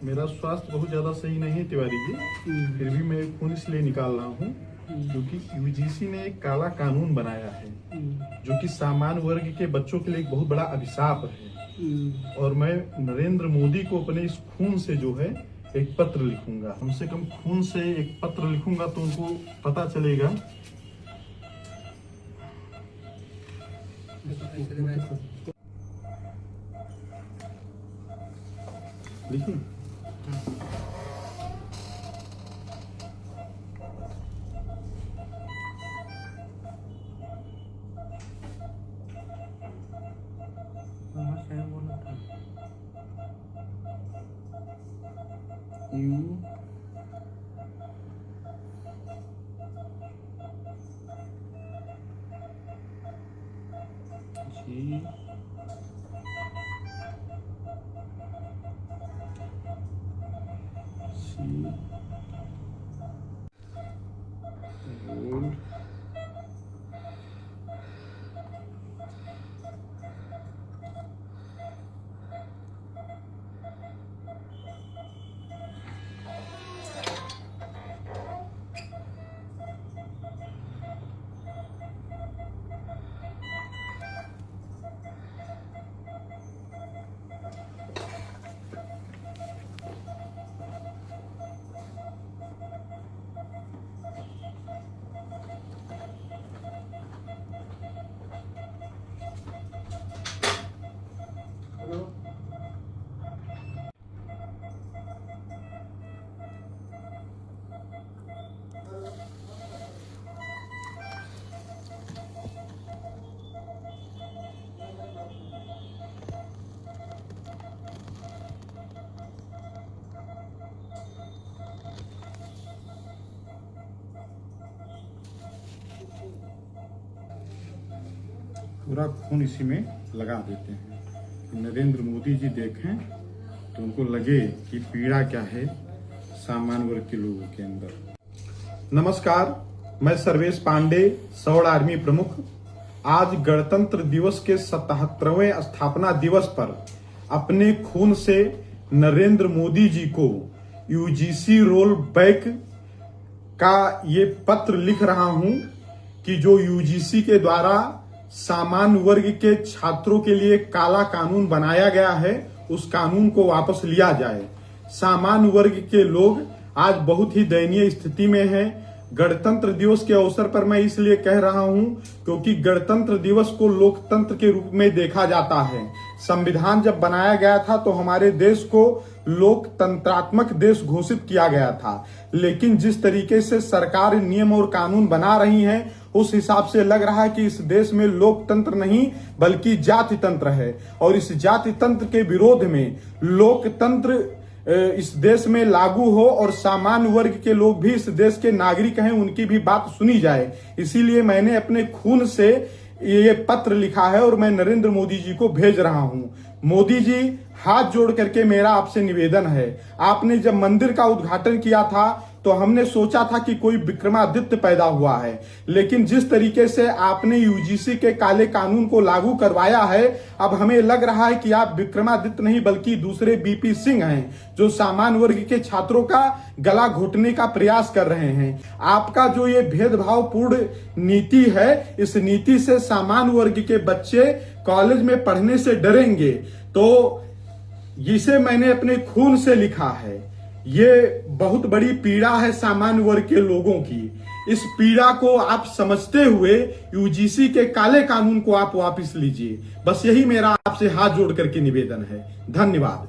मेरा स्वास्थ्य बहुत ज़्यादा सही नहीं है तिवारी जी, फिर भी मैं खून इसलिए निकाल रहा हूँ क्योंकि यूजीसी ने एक काला कानून बनाया है जो कि सामान्य वर्ग के बच्चों के लिए एक बहुत बड़ा अभिशाप है। और मैं नरेंद्र मोदी को अपने इस खून से जो है एक पत्र लिखूंगा, कम से कम खून से एक पत्र लिखूंगा तो उनको पता चलेगा। लिखूं? यू जी सी रोल पूरा खून इसी में लगा देते हैं कि नरेंद्र मोदी जी देखें तो उनको लगे कि पीड़ा क्या है सामान्य वर्ग के लोगों के अंदर। नमस्कार, मैं सर्वेश पांडे, सौड़ आर्मी प्रमुख। आज गणतंत्र दिवस के 77वें स्थापना दिवस पर अपने खून से नरेंद्र मोदी जी को यूजीसी रोल बैक का ये पत्र लिख रहा हूं कि जो यूजीसी के द्वारा सामान्य वर्ग के छात्रों के लिए काला कानून बनाया गया है उस कानून को वापस लिया जाए। सामान्य वर्ग के लोग आज बहुत ही दयनीय स्थिति में हैं। गणतंत्र दिवस के अवसर पर मैं इसलिए कह रहा हूं क्योंकि गणतंत्र दिवस को लोकतंत्र के रूप में देखा जाता है। संविधान जब बनाया गया था तो हमारे देश को लोकतंत्रात्मक देश घोषित किया गया था, लेकिन जिस तरीके से सरकार नियम और कानून बना रही है उस हिसाब से लग रहा है कि इस देश में लोकतंत्र नहीं बल्कि जाति तंत्र है। और इस जाति तंत्र के विरोध में लोकतंत्र इस देश में लागू हो और सामान्य वर्ग के लोग भी इस देश के नागरिक हैं, उनकी भी बात सुनी जाए। इसीलिए मैंने अपने खून से ये पत्र लिखा है और मैं नरेंद्र मोदी जी को भेज रहा हूं। मोदी जी, हाथ जोड़ करके मेरा आपसे निवेदन है, आपने जब मंदिर का उद्घाटन किया था तो हमने सोचा था कि कोई विक्रमादित्य पैदा हुआ है, लेकिन जिस तरीके से आपने यूजीसी के काले कानून को लागू करवाया है अब हमें लग रहा है कि आप विक्रमादित्य नहीं बल्कि दूसरे बीपी सिंह हैं जो सामान्य वर्ग के छात्रों का गला घोटने का प्रयास कर रहे हैं। आपका जो ये भेदभावपूर्ण नीति है, इस नीति से सामान्य वर्ग के बच्चे कॉलेज में पढ़ने से डरेंगे। तो जिसे मैंने अपने खून से लिखा है, ये बहुत बड़ी पीड़ा है सामान्य वर्ग के लोगों की। इस पीड़ा को आप समझते हुए यूजीसी के काले कानून को आप वापस लीजिए। बस यही मेरा आपसे हाथ जोड़ करके निवेदन है। धन्यवाद।